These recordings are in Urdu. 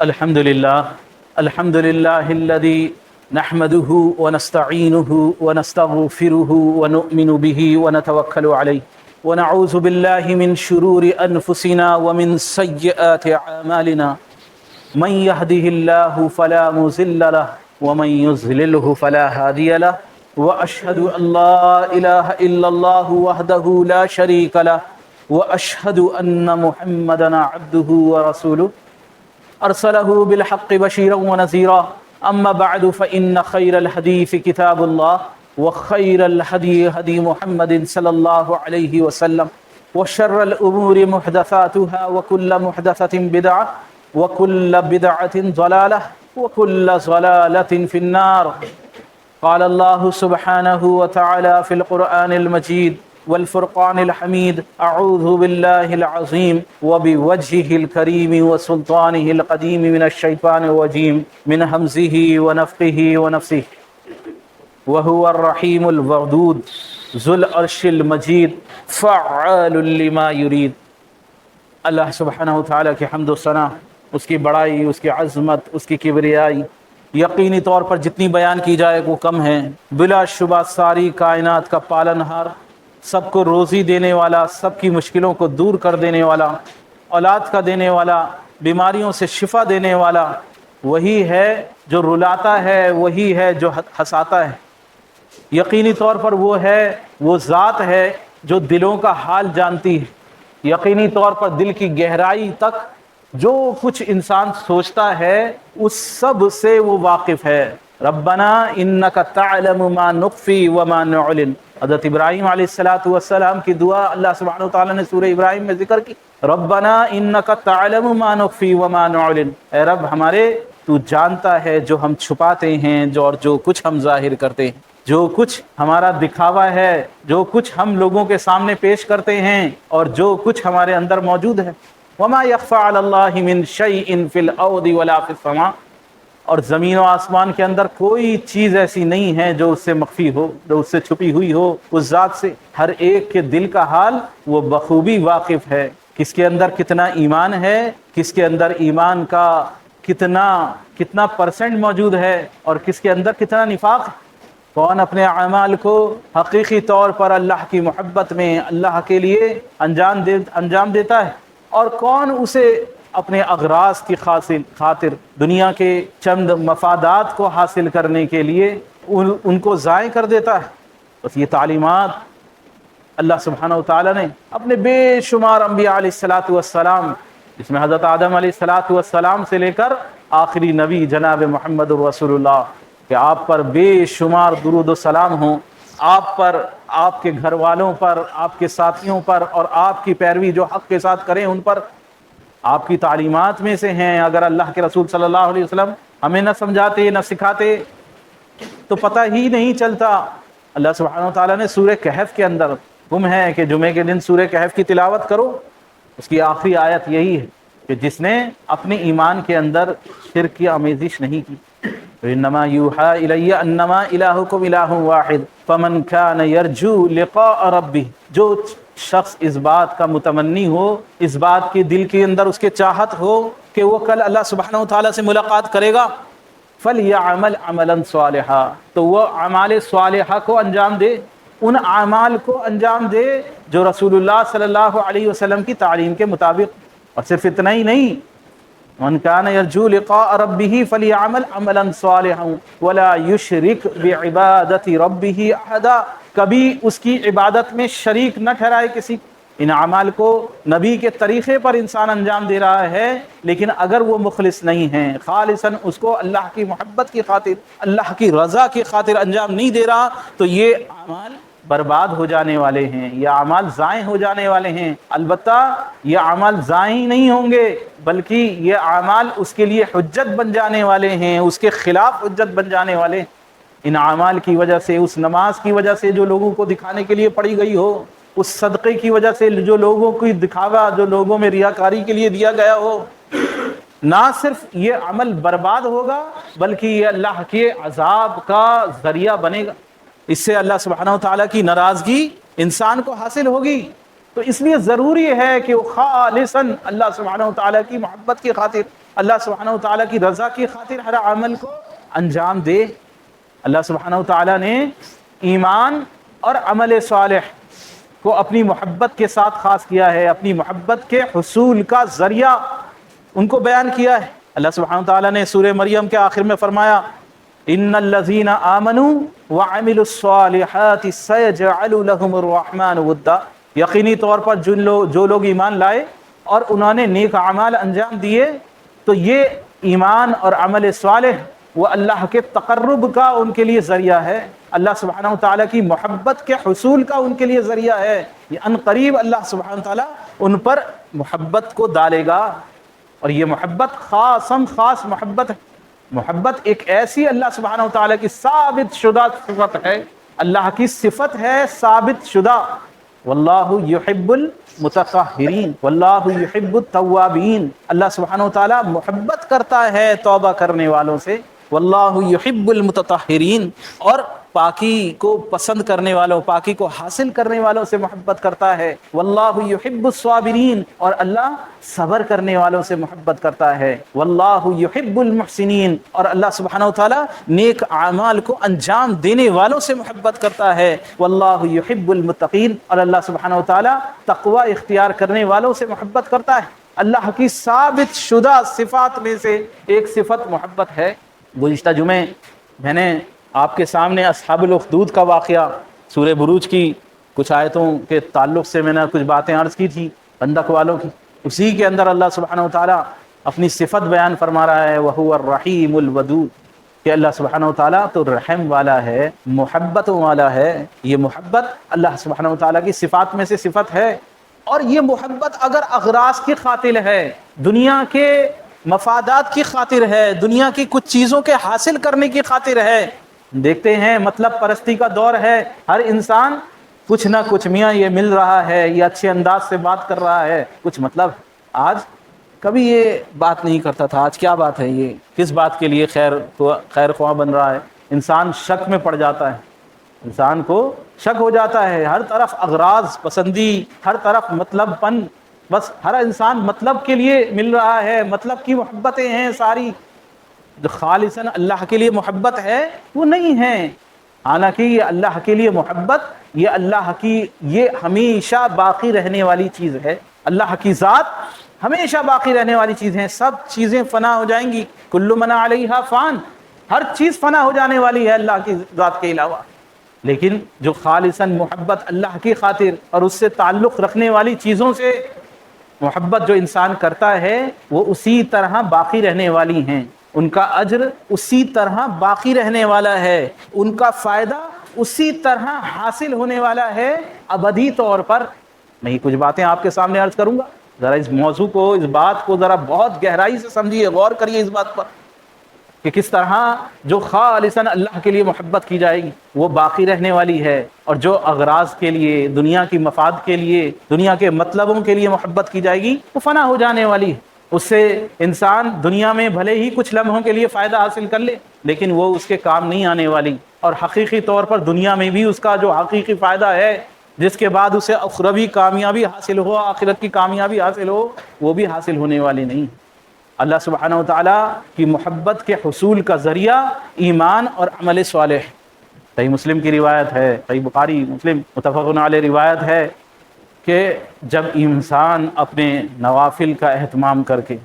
الحمد لله الذي نحمده ونستعينه ونستغفره ونؤمن به ونتوكل عليه ونعوذ بالله من شرور أنفسنا ومن سيئات أعمالنا من يهده الله فلا مضل له ومن يضلله فلا هادي له وأشهد أن لا إله إلا الله وحده لا شريك له وأشهد أن محمدا عبده ورسوله أرسله بالحق بشيرا ونذيرا أما بعد فإن خير الحديث كتاب الله وخير الهدي هدي محمد صلى الله عليه وسلم وشر الأمور محدثاتها وكل محدثة بدعة وكل بدعة ضلالة وكل ضلالة في النار. قال الله سبحانه وتعالى في القرآن المجيد والفرقان الحميد أعوذ بالله العظيم وبوجهه الكريم وسلطانه القديم من الشيطان الرجيم من همزه ونفخه ونفسه وهو الرحيم الودود ذو العرش المجيد فعال لما يريد. اللہ سبحانہ وتعالی کی حمد و ثنا، اس کی بڑائی، اس کی عظمت، اس کی کبریائی یقینی طور پر جتنی بیان کی جائے وہ کم ہے. بلا شبہ ساری کائنات کا پالنہار، سب کو روزی دینے والا، سب کی مشکلوں کو دور کر دینے والا، اولاد کا دینے والا، بیماریوں سے شفا دینے والا وہی ہے جو رلاتا ہے، وہی ہے جو ہنساتا ہے. یقینی طور پر وہ ذات ہے جو دلوں کا حال جانتی ہے. یقینی طور پر دل کی گہرائی تک جو کچھ انسان سوچتا ہے اس سب سے وہ واقف ہے. ربنا انک تعلم ما نخفی وما نعلن. حضرت ابراہیم علیہ السلام کی دعا اللہ سبحانہ وتعالی نے سورہ ابراہیم میں ذکر کی. ربنا انک تعلم ما نخفی وما نعلن. اے رب ہمارے، تو جانتا ہے جو ہم چھپاتے ہیں اور جو کچھ ہم ظاہر کرتے ہیں، جو کچھ ہمارا دکھاوا ہے، جو کچھ ہم لوگوں کے سامنے پیش کرتے ہیں اور جو کچھ ہمارے اندر موجود ہے. وما يخفى على الله من شيء في الارض ولا في السماء. اور زمین و آسمان کے اندر کوئی چیز ایسی نہیں ہے جو اس سے مخفی ہو، جو اس سے چھپی ہوئی ہو. اس ذات سے ہر ایک کے دل کا حال وہ بخوبی واقف ہے. کس کے اندر کتنا ایمان ہے، کس کے اندر ایمان کا کتنا پرسنٹ موجود ہے اور کس کے اندر کتنا نفاق ہے. کون اپنے اعمال کو حقیقی طور پر اللہ کی محبت میں اللہ کے لیے انجام دیتا ہے، اور کون اسے اپنے اغراض کی خاطر دنیا کے چند مفادات کو حاصل کرنے کے لیے ان کو ضائع کر دیتا ہے. بس یہ تعلیمات اللہ سبحانہ وتعالی نے اپنے بے شمار انبیاء علیہ السلام، جس میں حضرت آدم علیہ السلام سے لے کر آخری نبی جناب محمد رسول اللہ، کہ آپ پر بے شمار درود و سلام ہوں، آپ پر، آپ کے گھر والوں پر، آپ کے ساتھیوں پر، اور آپ کی پیروی جو حق کے ساتھ کریں ان پر. آپ کی تعلیمات میں سے ہیں. اگر اللہ کے رسول صلی اللہ علیہ وسلم ہمیں نہ سمجھاتے نہ سکھاتے تو پتہ ہی نہیں چلتا. اللہ سبحانہ وتعالیٰ نے سورہ کہف کے اندر، حکم ہے کہ جمعے کے دن سورہ کہف کی تلاوت کرو. اس کی آخری آیت یہی ہے کہ جس نے اپنے ایمان کے اندر شرک کی آمیزش نہیں کی. انما یوحی الی انما الہکم الہ واحد فمن کان یرجو لقاء ربہ. جو شخص اس بات کا متمنی ہو، اس بات کی دل کے اندر اس کے چاہت ہو کہ وہ کل اللہ سبحانہ وتعالی سے ملاقات کرے گا، فلیعمل عملا صالحا، تو وہ اعمال صالحہ کو انجام دے، ان اعمال کو انجام دے جو رسول اللہ صلی اللہ علیہ وسلم کی تعلیم کے مطابق. اور صرف اتنا ہی نہیں، من کان یرجو لقاء ربہ فلیعمل عملا صالحا ولا یشرک بعبادۃ ربہ احدا. کبھی اس کی عبادت میں شریک نہ ٹھہرائے کسی. ان اعمال کو نبی کے طریقے پر انسان انجام دے رہا ہے، لیکن اگر وہ مخلص نہیں ہیں، خالصاً اس کو اللہ کی محبت کی خاطر، اللہ کی رضا کی خاطر انجام نہیں دے رہا، تو یہ اعمال برباد ہو جانے والے ہیں، یہ اعمال ضائع ہو جانے والے ہیں. البتہ یہ اعمال ضائع ہی نہیں ہوں گے، بلکہ یہ اعمال اس کے لیے حجت بن جانے والے ہیں، اس کے خلاف حجت بن جانے والے ہیں. ان اعمال کی وجہ سے، اس نماز کی وجہ سے جو لوگوں کو دکھانے کے لیے پڑھی گئی ہو، اس صدقے کی وجہ سے جو لوگوں کو دکھاوا، جو لوگوں میں ریاکاری کے لیے دیا گیا ہو، نہ صرف یہ عمل برباد ہوگا بلکہ یہ اللہ کے عذاب کا ذریعہ بنے گا. اس سے اللہ سبحانہ وتعالیٰ کی ناراضگی انسان کو حاصل ہوگی. تو اس لیے ضروری ہے کہ وہ خالصاً اللہ سبحانہ وتعالیٰ کی محبت کی خاطر اللہ سبحانہ و تعالیٰ کی رضا کی خاطر ہر عمل کو انجام دے۔ اللہ سبحانہ و تعالیٰ نے ایمان اور عمل صالح کو اپنی محبت کے ساتھ خاص کیا ہے، اپنی محبت کے حصول کا ذریعہ ان کو بیان کیا ہے۔ اللہ سبحانہ تعالیٰ نے سورہ مریم کے آخر میں فرمایا ان الذین آمنوا وعملوا الصالحات سیجعل لهم الرحمن ودا، یقینی طور پر جو لوگ ایمان لائے اور انہوں نے نیک اعمال انجام دیے تو یہ ایمان اور عمل صالح وہ اللہ کے تقرب کا ان کے لیے ذریعہ ہے، اللہ سبحانہ تعالیٰ کی محبت کے حصول کا ان کے لیے ذریعہ ہے۔ یہ ان قریب اللہ سبحانہ تعالیٰ ان پر محبت کو ڈالے گا، اور یہ محبت خاص محبت ہے۔ محبت ایک ایسی اللہ سبحانہ تعالیٰ کی ثابت شدہ صفت ہے، اللہ کی صفت ہے ثابت شدہ۔ واللہ یحب المتطہرین واللہ یحب التوابین، اللہ سبحانہ تعالیٰ محبت کرتا ہے توبہ کرنے والوں سے۔ واللہ یحب المتطہرین، اور پاکی کو پسند کرنے والوں، پاکی کو حاصل کرنے والوں سے محبت کرتا ہے۔ واللہ یحب الصابرین، اور اللہ صبر کرنے والوں سے محبت کرتا ہے۔ واللہ یحب المحسنین، اور اللہ سبحانہ و تعالیٰ نیک اعمال کو انجام دینے والوں سے محبت کرتا ہے۔ واللہ یحب المتقین، اور اللہ سبحانہ و تعالیٰ تقوی اختیار کرنے والوں سے محبت کرتا ہے۔ اللہ کی ثابت شدہ صفات میں سے ایک صفت محبت ہے۔ گزشتہ جمعے میں نے آپ کے سامنے اصحاب الاخدود کا واقعہ، سورہ بروج کی کچھ آیتوں کے تعلق سے میں نے کچھ باتیں عرض کی تھی خندق والوں کی، اسی کے اندر اللہ سبحانہ و تعالیٰ اپنی صفت بیان فرما رہا ہے وَهُوَ الرَّحِيمُ الْوَدُودُ، کہ اللہ سبحانہ و تعالیٰ تو رحم والا ہے، محبتوں والا ہے۔ یہ محبت اللہ سبحانہ و تعالیٰ کی صفات میں سے صفت ہے، اور یہ محبت اگر اغراض کی خاطر ہے، دنیا کے مفادات کی خاطر ہے، دنیا کی کچھ چیزوں کے حاصل کرنے کی خاطر ہے، دیکھتے ہیں مطلب پرستی کا دور ہے، ہر انسان کچھ نہ کچھ، میاں یہ مل رہا ہے، یہ اچھے انداز سے بات کر رہا ہے، کچھ مطلب۔ آج کبھی یہ بات نہیں کرتا تھا، آج کیا بات ہے، یہ کس بات کے لیے خیر خواہ بن رہا ہے؟ انسان شک میں پڑ جاتا ہے، انسان کو شک ہو جاتا ہے، ہر طرف اغراض پسندی، ہر طرف مطلب پن، بس ہر انسان مطلب کے لیے مل رہا ہے، مطلب کی محبتیں ہیں ساری۔ جو خالصاً اللہ کے لیے محبت ہے وہ نہیں ہے، حالانکہ یہ اللہ کے لیے محبت، یہ اللہ کی، یہ ہمیشہ باقی رہنے والی چیز ہے۔ اللہ کی ذات ہمیشہ باقی رہنے والی چیز ہے، سب چیزیں فنا ہو جائیں گی، کل من علیہا فان، ہر چیز فنا ہو جانے والی ہے اللہ کی ذات کے علاوہ۔ لیکن جو خالصاً محبت اللہ کی خاطر اور اس سے تعلق رکھنے والی چیزوں سے محبت جو انسان کرتا ہے وہ اسی طرح باقی رہنے والی ہیں، ان کا اجر اسی طرح باقی رہنے والا ہے، ان کا فائدہ اسی طرح حاصل ہونے والا ہے ابدی طور پر۔ میں کچھ باتیں آپ کے سامنے عرض کروں گا، ذرا اس موضوع کو، اس بات کو ذرا بہت گہرائی سے سمجھیے، غور کریے اس بات پر کہ کس طرح جو خالصاً اللہ کے لیے محبت کی جائے گی وہ باقی رہنے والی ہے، اور جو اغراض کے لیے، دنیا کی مفاد کے لیے، دنیا کے مطلبوں کے لیے محبت کی جائے گی وہ فنا ہو جانے والی ہے۔ اس سے انسان دنیا میں بھلے ہی کچھ لمحوں کے لیے فائدہ حاصل کر لے لیکن وہ اس کے کام نہیں آنے والی، اور حقیقی طور پر دنیا میں بھی اس کا جو حقیقی فائدہ ہے، جس کے بعد اسے اخروی کامیابی حاصل ہو، آخرت کی کامیابی حاصل ہو، وہ بھی حاصل ہونے والی نہیں۔ اللہ سبحانہ و تعالیٰ کی محبت کے حصول کا ذریعہ ایمان اور عمل صالح۔ صحیح مسلم کی روایت ہے، صحیح بخاری مسلم متفق علیہ روایت ہے کہ جب انسان اپنے نوافل کا اہتمام کر کے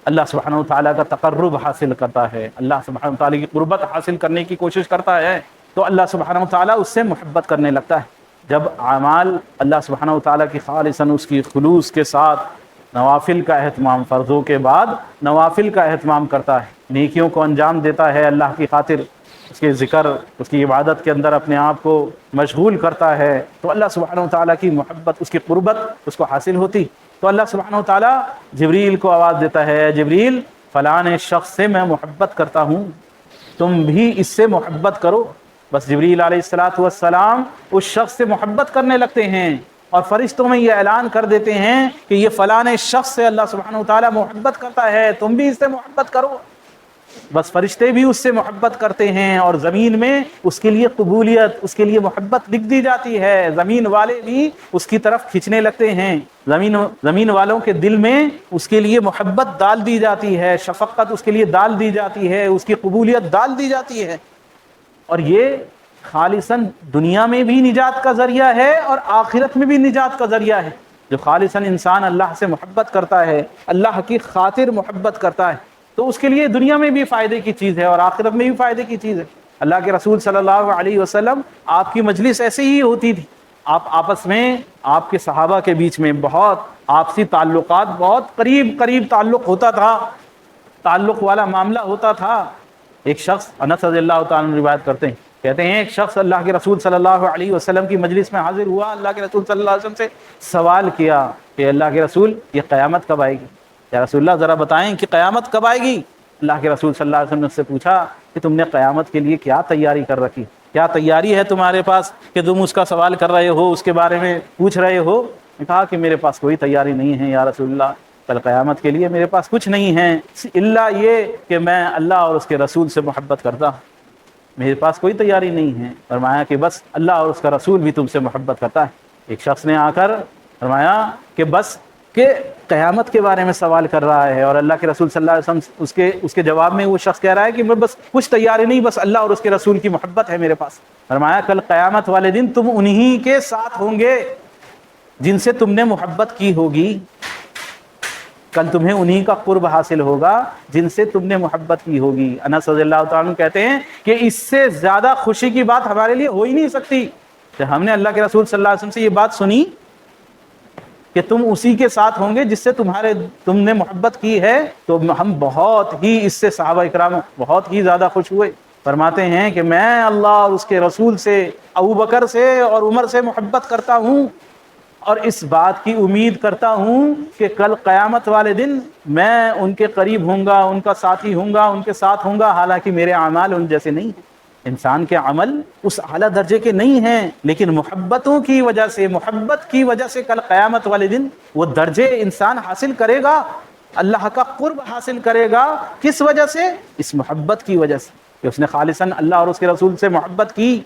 اللہ سبحانہ و تعالیٰ کا تقرب حاصل کرتا ہے، اللہ سبحانہ و تعالیٰ کی قربت حاصل کرنے کی کوشش کرتا ہے، تو اللہ سبحانہ و تعالیٰ اس سے محبت کرنے لگتا ہے۔ جب اعمال اللہ سبحانہ و تعالیٰ کی خالصاً اس کی خلوص کے ساتھ نوافل کا اہتمام، فرضوں کے بعد نوافل کا اہتمام کرتا ہے، نیکیوں کو انجام دیتا ہے اللہ کی خاطر، اس کے ذکر، اس کی عبادت کے اندر اپنے آپ کو مشغول کرتا ہے، تو اللہ سبحانہ و تعالیٰ کی محبت، اس کی قربت اس کو حاصل ہوتی۔ تو اللہ سبحانہ و تعالیٰ جبریل کو آواز دیتا ہے، جبریل فلاں شخص سے میں محبت کرتا ہوں، تم بھی اس سے محبت کرو۔ بس جبریل علیہ السلام اس شخص سے محبت کرنے لگتے ہیں، اور فرشتوں میں یہ اعلان کر دیتے ہیں کہ یہ فلاں شخص سے اللہ سبحانہ و تعالیٰ محبت کرتا ہے، تم بھی اس سے محبت کرو۔ بس فرشتے بھی اس سے محبت کرتے ہیں، اور زمین میں اس کے لیے قبولیت، اس کے لیے محبت لکھ دی جاتی ہے، زمین والے بھی اس کی طرف کھنچنے لگتے ہیں، زمین والوں کے دل میں اس کے لیے محبت ڈال دی جاتی ہے، شفقت اس کے لیے ڈال دی جاتی ہے، اس کی قبولیت ڈال دی جاتی ہے، اور یہ خالصاً دنیا میں بھی نجات کا ذریعہ ہے اور آخرت میں بھی نجات کا ذریعہ ہے۔ جو خالصاً انسان اللہ سے محبت کرتا ہے، اللہ کی خاطر محبت کرتا ہے، تو اس کے لیے دنیا میں بھی فائدے کی چیز ہے اور آخرت میں بھی فائدے کی چیز ہے۔ اللہ کے رسول صلی اللہ علیہ وسلم، آپ کی مجلس ایسے ہی ہوتی تھی، آپ آپس میں، آپ کے صحابہ کے بیچ میں بہت آپسی تعلقات، بہت قریب تعلق ہوتا تھا، تعلق والا معاملہ ہوتا تھا۔ ایک شخص، انس رضی اللہ تعالیٰ عنہ روایت کرتے ہیں، کہتے ہیں ایک شخص اللہ کے رسول صلی اللہ علیہ وسلم کی مجلس میں حاضر ہوا، اللہ کے رسول صلی اللہ علیہ وسلم سے سوال کیا کہ اللہ کے رسول، یہ قیامت کب آئے گی؟ یا رسول اللہ ذرا بتائیں کہ قیامت کب آئے گی؟ اللہ کے رسول صلی اللہ علیہ وسلم نے اس سے پوچھا کہ تم نے قیامت کے لیے کیا تیاری کر رکھی، کیا تیاری ہے تمہارے پاس کہ تم اس کا سوال کر رہے ہو، اس کے بارے میں پوچھ رہے ہو؟ نے کہا کہ میرے پاس کوئی تیاری نہیں ہے یا رسول اللہ، کل قیامت کے لیے میرے پاس کچھ نہیں ہے الا یہ کہ میں اللہ اور اس کے رسول سے محبت کرتا ہوں، میرے پاس کوئی تیاری نہیں ہے۔ فرمایا کہ بس اللہ اور اس کا رسول بھی تم سے محبت کرتا ہے۔ ایک شخص نے آ کر فرمایا کہ بس کہ قیامت کے بارے میں سوال کر رہا ہے، اور اللہ کے رسول صلی اللہ علیہ وسلم اس کے جواب میں وہ شخص کہہ رہا ہے کہ میں بس کچھ تیاری نہیں، بس اللہ اور اس کے رسول کی محبت ہے میرے پاس۔ فرمایا کل قیامت والے دن تم انہی کے ساتھ ہوں گے جن سے تم نے محبت کی ہوگی، کل تمہیں انہی کا قرب حاصل ہوگا جن سے تم نے محبت کی ہوگی۔ انس رضی اللہ تعالیٰ عنہ کہتے ہیں کہ اس سے زیادہ خوشی کی بات ہمارے لیے ہو ہی نہیں سکتی۔ جب ہم نے اللہ کے رسول صلی اللہ علیہ وسلم سے یہ بات سنی کہ تم اسی کے ساتھ ہوں گے جس سے تم نے محبت کی ہے، تو ہم بہت ہی اس سے، صحابہ اکرام بہت ہی زیادہ خوش ہوئے۔ فرماتے ہیں کہ میں اللہ اور اس کے رسول سے، ابو بکر سے اور عمر سے محبت کرتا ہوں، اور اس بات کی امید کرتا ہوں کہ کل قیامت والے دن میں ان کے قریب ہوں گا، ان کا ساتھی ہوں گا، ان کے ساتھ ہوں گا، حالانکہ میرے اعمال ان جیسے نہیں ہیں، انسان کے عمل اس اعلیٰ درجے کے نہیں ہیں، لیکن محبتوں کی وجہ سے، محبت کی وجہ سے کل قیامت والے دن وہ درجے انسان حاصل کرے گا، اللہ کا قرب حاصل کرے گا۔ کس وجہ سے؟ اس محبت کی وجہ سے کہ اس نے خالصاً اللہ اور اس کے رسول سے محبت کی،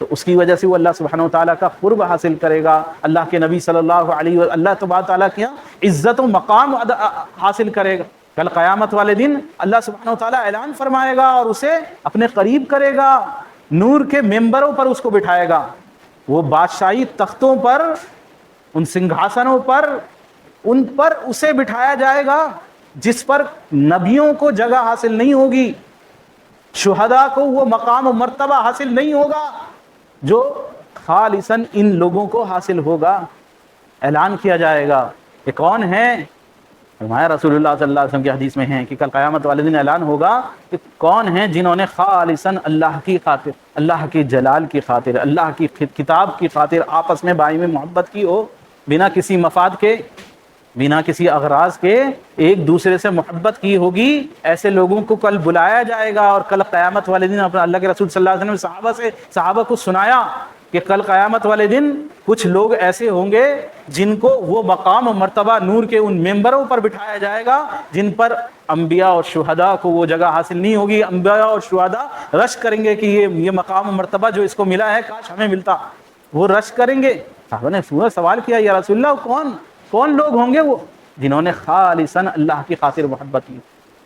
تو اس کی وجہ سے وہ اللہ سبحانہ وتعالیٰ کا قرب حاصل کرے گا، اللہ کے نبی صلی اللہ علیہ وسلم، اللہ تبارک تعالیٰ کی عزت و مقام حاصل کرے گا۔ کل قیامت والے دن اللہ سبحانہ وتعالیٰ اعلان فرمائے گا اور اسے اپنے قریب کرے گا، نور کے ممبروں پر اس کو بٹھائے گا، وہ بادشاہی تختوں پر، ان سنگھاسنوں پر، ان پر اسے بٹھایا جائے گا جس پر نبیوں کو جگہ حاصل نہیں ہوگی، شہداء کو وہ مقام و مرتبہ حاصل نہیں ہوگا جو خالصاً ان لوگوں کو حاصل ہوگا۔ اعلان کیا جائے گا کہ کون ہے؟ ہمارے رسول اللہ صلی اللہ علیہ وسلم کی حدیث میں ہیں کہ کل قیامت والے دن اعلان ہوگا کہ کون ہیں جنہوں نے خالصاً اللہ کی خاطر، اللہ کی جلال کی خاطر، اللہ کی کتاب کی خاطر آپس میں بائی میں محبت کی ہو، بنا کسی مفاد کے، بنا کسی اغراض کے ایک دوسرے سے محبت کی ہوگی۔ ایسے لوگوں کو کل بلایا جائے گا، اور کل قیامت والے دن اپنا اللہ کے رسول صلی اللہ علیہ وسلم نے صحابہ کو سنایا کہ کل قیامت والے دن کچھ لوگ ایسے ہوں گے جن کو وہ مقام و مرتبہ نور کے ان ممبروں پر بٹھایا جائے گا جن پر انبیاء اور شہداء کو وہ جگہ حاصل نہیں ہوگی۔ انبیاء اور شہداء رشک کریں گے کہ یہ مقام و مرتبہ جو اس کو ملا ہے کاش ہمیں ملتا، وہ رشک کریں گے۔ صحابہ نے سوال کیا یا رسول اللہ کون لوگ ہوں گے وہ؟ جنہوں نے خالصاً اللہ کی خاطر محبت کی،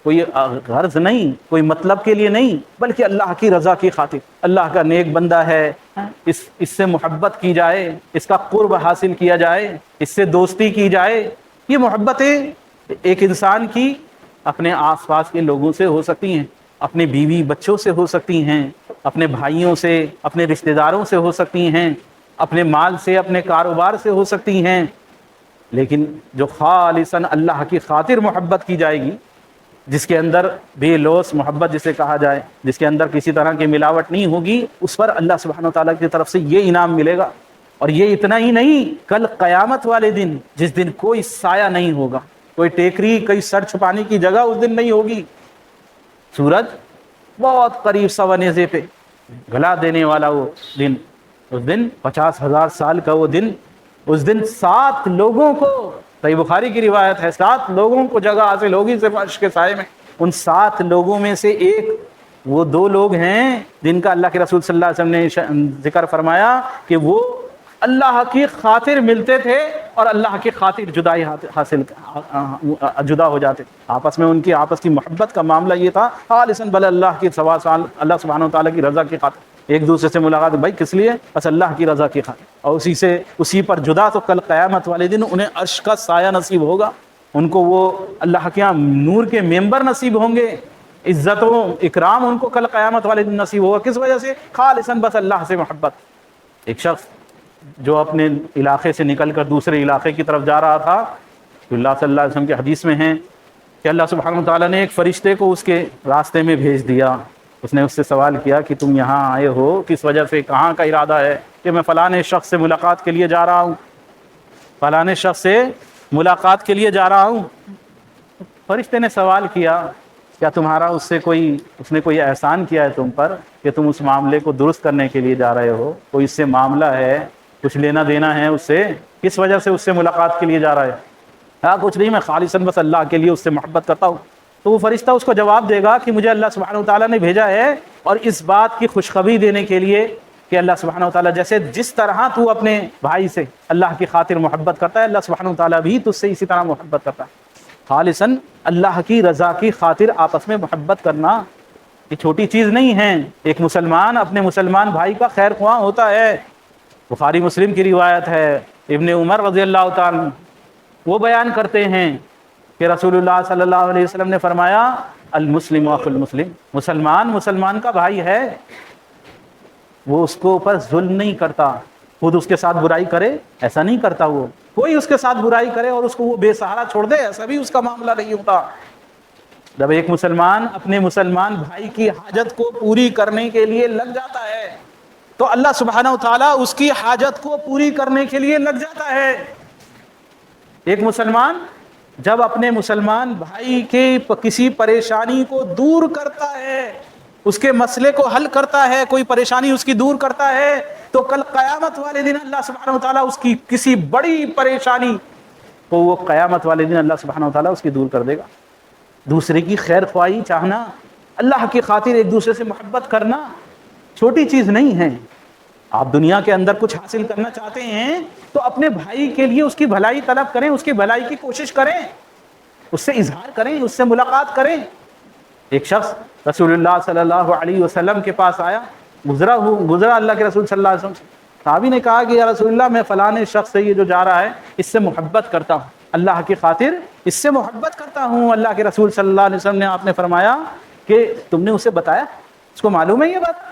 کوئی غرض نہیں، کوئی مطلب کے لیے نہیں، بلکہ اللہ کی رضا کی خاطر، اللہ کا نیک بندہ ہے، اس سے محبت کی جائے، اس کا قرب حاصل کیا جائے، اس سے دوستی کی جائے۔ یہ محبتیں ایک انسان کی اپنے آس پاس کے لوگوں سے ہو سکتی ہیں، اپنے بیوی بچوں سے ہو سکتی ہیں، اپنے بھائیوں سے، اپنے رشتہ داروں سے ہو سکتی ہیں، اپنے مال سے، اپنے کاروبار سے ہو سکتی ہیں، لیکن جو خالصاً اللہ کی خاطر محبت کی جائے گی، جس کے اندر بے لوث محبت جسے کہا جائے، جس کے اندر کسی طرح کی ملاوٹ نہیں ہوگی، اس پر اللہ سبحانہ وتعالیٰ کی طرف سے یہ انعام ملے گا۔ اور یہ اتنا ہی نہیں، کل قیامت والے دن جس دن کوئی سایہ نہیں ہوگا، کوئی ٹیکری، کوئی سر چھپانے کی جگہ اس دن نہیں ہوگی، سورج بہت قریب سوانیزے پہ گلا دینے والا وہ دن، اس دن 50,000 سال کا وہ دن، اس دن 7 لوگوں کو، صحیح بخاری کی روایت ہے، 7 لوگوں کو جگہ حاصل ہوگی صرف عرش کے سائے میں۔ ان 7 لوگوں میں سے ایک وہ 2 لوگ ہیں جن کا اللہ کے رسول صلی اللہ علیہ وسلم نے ذکر فرمایا کہ وہ اللہ کی خاطر ملتے تھے اور اللہ کی خاطر جدا ہو جاتے، آپس میں ان کی آپس کی محبت کا معاملہ یہ تھا خالصاً بل اللہ کی اللہ سبحانہ و تعالیٰ کی رضا کی خاطر، ایک دوسرے سے ملاقات بھائی کس لیے؟ بس اللہ کی رضا کی خاطر، اور اسی پر جدا۔ تو کل قیامت والے دن انہیں عرش کا سایہ نصیب ہوگا، ان کو وہ اللہ کے یہاں نور کے ممبر نصیب ہوں گے، عزت و اکرام ان کو کل قیامت والے دن نصیب ہوگا۔ کس وجہ سے؟ خالصاً بس اللہ سے محبت۔ ایک شخص جو اپنے علاقے سے نکل کر دوسرے علاقے کی طرف جا رہا تھا، اللہ صلی اللہ علیہ وسلم کے حدیث میں ہے کہ اللہ سبحانہ وتعالیٰ نے ایک فرشتے کو اس کے راستے میں بھیج دیا۔ اس نے اس سے سوال کیا کہ تم یہاں آئے ہو کس وجہ سے، کہاں کا ارادہ ہے؟ کہ میں فلاں شخص سے ملاقات کے لیے جا رہا ہوں، فلاں شخص سے ملاقات کے لیے جا رہا ہوں۔ فرشتے نے سوال کیا کیا تمہارا اس نے کوئی احسان کیا ہے تم پر کہ تم اس معاملے کو درست کرنے کے لیے جا رہے ہو؟ کوئی اس سے معاملہ ہے، کچھ لینا دینا ہے اس سے؟ کس وجہ سے اس سے ملاقات کے لیے جا رہا ہے؟ ہاں کچھ نہیں، میں خالصاً بس اللہ کے لیے اس سے محبت کرتا ہوں۔ تو وہ فرشتہ اس کو جواب دے گا کہ مجھے اللہ سبحانہ وتعالیٰ نے بھیجا ہے اور اس بات کی خوشخبری دینے کے لیے کہ اللہ سبحانہ وتعالیٰ جس طرح تو اپنے بھائی سے اللہ کی خاطر محبت کرتا ہے، اللہ سبحانہ وتعالیٰ بھی تجھ سے اسی طرح محبت کرتا ہے۔ خالصاً اللہ کی رضا کی خاطر آپس میں محبت کرنا یہ چھوٹی چیز نہیں ہے۔ ایک مسلمان اپنے مسلمان بھائی کا خیر خواہ ہوتا ہے۔ بخاری مسلم کی روایت ہے، ابن عمر رضی اللہ تعالیٰ وہ بیان کرتے ہیں کہ رسول اللہ صلی اللہ علیہ وسلم نے فرمایا المسلم اخو المسلم، مسلمان کا بھائی ہے، وہ اس کو اوپر ظلم نہیں کرتا، خود اس کے ساتھ برائی کرے ایسا نہیں کرتا، وہ کوئی اس کے ساتھ برائی کرے اور اس کو وہ بے سہارا چھوڑ دے ایسا بھی اس کا معاملہ نہیں ہوتا۔ جب ایک مسلمان اپنے مسلمان بھائی کی حاجت کو پوری کرنے کے لیے لگ جاتا ہے تو اللہ سبحانہ وتعالیٰ اس کی حاجت کو پوری کرنے کے لیے لگ جاتا ہے۔ ایک مسلمان جب اپنے مسلمان بھائی کے کسی پریشانی کو دور کرتا ہے، اس کے مسئلے کو حل کرتا ہے، کوئی پریشانی اس کی دور کرتا ہے، تو کل قیامت والے دن اللہ سبحانہ وتعالیٰ اس کی کسی بڑی پریشانی کو وہ قیامت والے دن اللہ سبحانہ وتعالیٰ اس کی دور کر دے گا۔ دوسرے کی خیر خواہی چاہنا، اللہ کی خاطر ایک دوسرے سے محبت کرنا چھوٹی چیز نہیں ہے۔ آپ دنیا کے اندر کچھ حاصل کرنا چاہتے ہیں تو اپنے بھائی کے لیے اس کی بھلائی طلب کریں، اس کی بھلائی کی کوشش کریں، اس سے اظہار کریں، اس سے ملاقات کریں۔ ایک شخص رسول اللہ صلی اللہ علیہ وسلم کے پاس آیا، گزرا اللہ کے رسول صلی اللہ علیہ وسلم سے، صحابی نے کہا کہ یا رسول اللہ میں فلاں شخص سے یہ جو جا رہا ہے اس سے محبت کرتا ہوں، اللہ کی خاطر اس سے محبت کرتا ہوں۔ اللہ کے رسول صلی اللہ علیہ وسلم نے آپ نے فرمایا کہ تم نے اسے بتایا، اس کو معلوم ہے یہ بات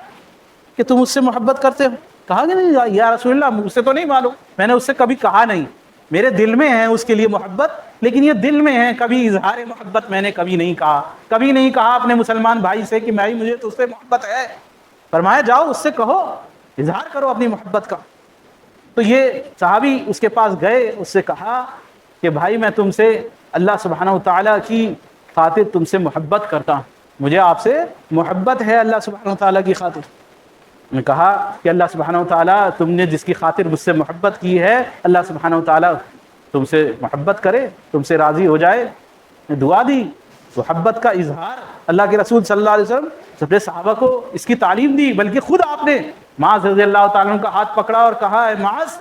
کہ تم اس سے محبت کرتے ہو؟ کہا کہ نہیں یا رسول اللہ مجھ سے تو نہیں معلوم، میں نے اس سے کبھی کہا نہیں، میرے دل میں ہے اس کے لیے محبت، لیکن یہ دل میں ہے، کبھی اظہار محبت میں نے کبھی نہیں کہا اپنے مسلمان بھائی سے کہ بھائی مجھے تو اس سے محبت ہے۔ فرمایا جاؤ اس سے کہو، اظہار کرو اپنی محبت کا۔ تو یہ صحابی اس کے پاس گئے، اس سے کہا کہ بھائی میں تم سے اللہ سبحانہ وتعالیٰ کی خاطر تم سے محبت کرتا ہوں، مجھے آپ سے محبت ہے اللہ سبحانہ وتعالیٰ کی خاطر۔ میں کہا کہ اللہ سبحانہ وتعالیٰ تم نے جس کی خاطر مجھ سے محبت کی ہے اللہ سبحانہ وتعالیٰ تم سے محبت کرے، تم سے راضی ہو جائے۔ میں دعا دی، محبت کا اظہار اللہ کے رسول صلی اللہ علیہ وسلم سب صحابہ کو اس کی تعلیم دی، بلکہ خود آپ نے معاذ رضی اللہ تعالیٰ عنہ کا ہاتھ پکڑا اور کہا اے معاذ